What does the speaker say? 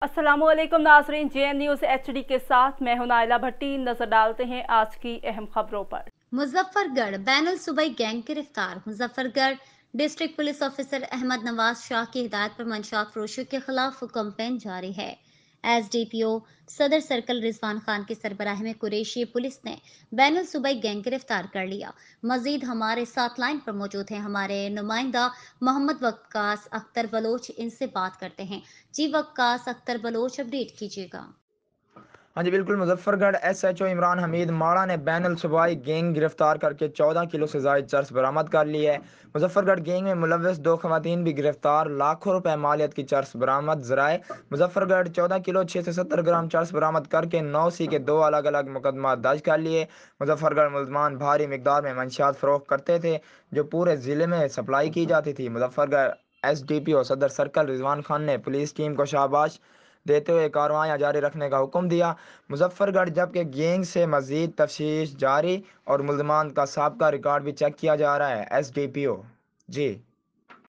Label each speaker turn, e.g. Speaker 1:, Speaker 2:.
Speaker 1: अस्सलामु अलैकुम नाज़रीन, JN न्यूज़ HD के साथ मैं हूं नाइला भट्टी। नजर डालते हैं आज की अहम खबरों पर।
Speaker 2: मुजफ्फरगढ़ बैनुल सूबाई गैंग गिरफ्तार। Muzaffargarh district police officer Ahmad Nawaz Shah की हिदायत पर मंशात फरोशों के खिलाफ कैंपेन जारी है। SDPO सदर सर्कल रिजवान खान की सरबराही में कुरैशी पुलिस ने बैनुल सूबाई गैंग गिरफ्तार कर लिया। मजीद हमारे साथ लाइन पर मौजूद हैं हमारे नुमाइंदा मोहम्मद वक्कास अख्तर बलोच, इनसे बात करते हैं। जी वक्कास अख्तर बलोच, अपडेट कीजिएगा।
Speaker 3: हाँ जी बिल्कुल। मुजफ्फरगढ़ SHO इमरान हमीद माड़ा ने बैनुल सूबाई गैंग गिरफ्तार करके 14 किलो से ज़ायद चर्स बरामद कर ली है। मुजफ्फरगढ़ गैंग में मुलव्वस 2 खवातीन भी गिरफ्तार, लाखों रुपए मालियत की चर्स बरामद। ज़राए मुजफ्फरगढ़ 14 किलो 670 ग्राम चर्स बरामद करके 9C के 2 अलग अलग मुकदमा दर्ज कर लिए। मुजफ्फरगढ़ मुलजमान भारी मिकदार में मंशियात फरोख्त करते थे जो पूरे ज़िले में सप्लाई की जाती थी। मुजफ्फरगढ़ SDPO सदर सर्कल रिजवान खान ने पुलिस टीम को शाबाश देते हुए कार्रवाइयाँ जारी रखने का हुक्म दिया। मुजफ्फरगढ़ जबकि गैंग से मजीद तफ्तीश जारी और मुल्ज़मान का साबका रिकॉर्ड भी चेक किया जा रहा है। SDPO जी।